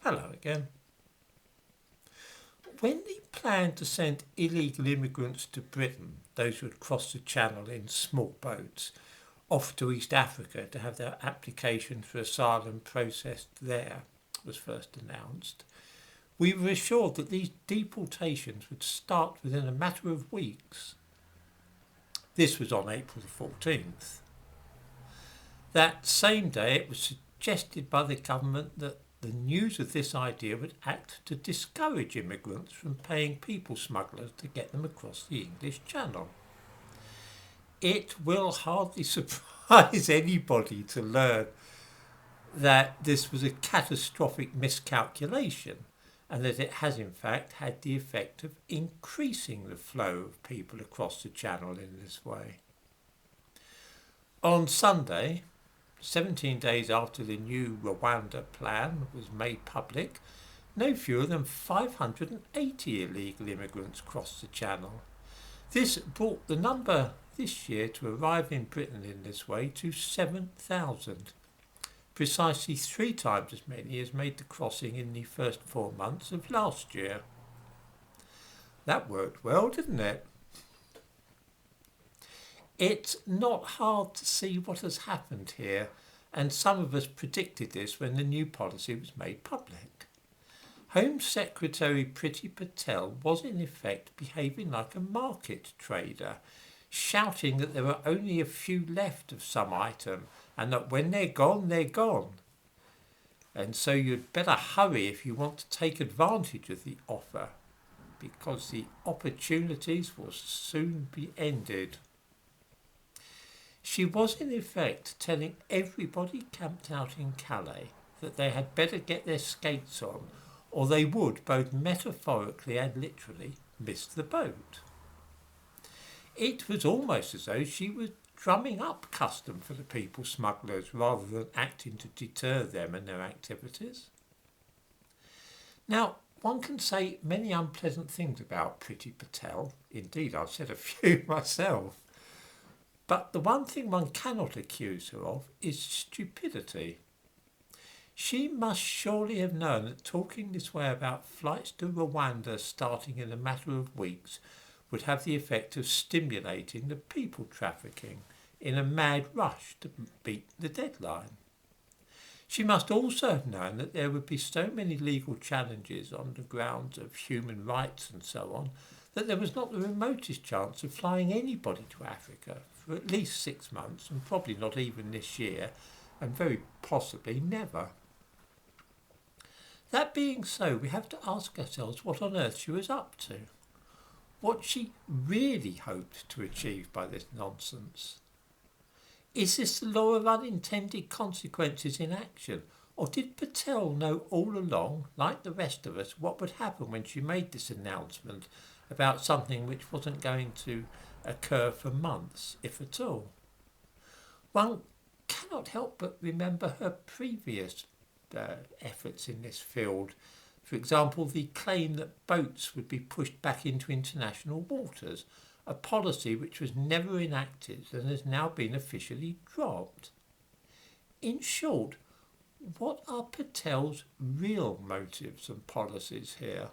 Hello again. When the plan to send illegal immigrants to Britain, those who had crossed the Channel in small boats, off to East Africa to have their application for asylum processed there, was first announced, we were assured that these deportations would start within a matter of weeks. This was on April the 14th. That same day it was suggested by the government that the news of this idea would act to discourage immigrants from paying people smugglers to get them across the English Channel. It will hardly surprise anybody to learn that this was a catastrophic miscalculation and that it has in fact had the effect of increasing the flow of people across the Channel in this way. On Sunday, 17 days after the new Rwanda Plan was made public, no fewer than 580 illegal immigrants crossed the Channel. This brought the number this year to arrive in Britain in this way to 7,000, precisely 3 times as many as made the crossing in the first 4 months of last year. That worked well, didn't it? It's not hard to see what has happened here, and some of us predicted this when the new policy was made public. Home Secretary Priti Patel was in effect behaving like a market trader, shouting that there were only a few left of some item and that when they're gone, they're gone. And so you'd better hurry if you want to take advantage of the offer, because the opportunities will soon be ended. She was in effect telling everybody camped out in Calais that they had better get their skates on, or they would, both metaphorically and literally, miss the boat. It was almost as though she was drumming up custom for the people smugglers rather than acting to deter them and their activities. Now, one can say many unpleasant things about Priti Patel. Indeed, I've said a few myself. But the one thing one cannot accuse her of is stupidity. She must surely have known that talking this way about flights to Rwanda starting in a matter of weeks would have the effect of stimulating the people trafficking in a mad rush to beat the deadline. She must also have known that there would be so many legal challenges on the grounds of human rights and so on that there was not the remotest chance of flying anybody to Africa for at least 6 months, and probably not even this year, and very possibly never. That being so, we have to ask ourselves what on earth she was up to, what she really hoped to achieve by this nonsense. Is this the law of unintended consequences in action, or did Patel know all along, like the rest of us, what would happen when she made this announcement about something which wasn't going to occur for months, if at all? One cannot help but remember her previous efforts in this field. For example, the claim that boats would be pushed back into international waters, a policy which was never enacted and has now been officially dropped. In short, what are Patel's real motives and policies here?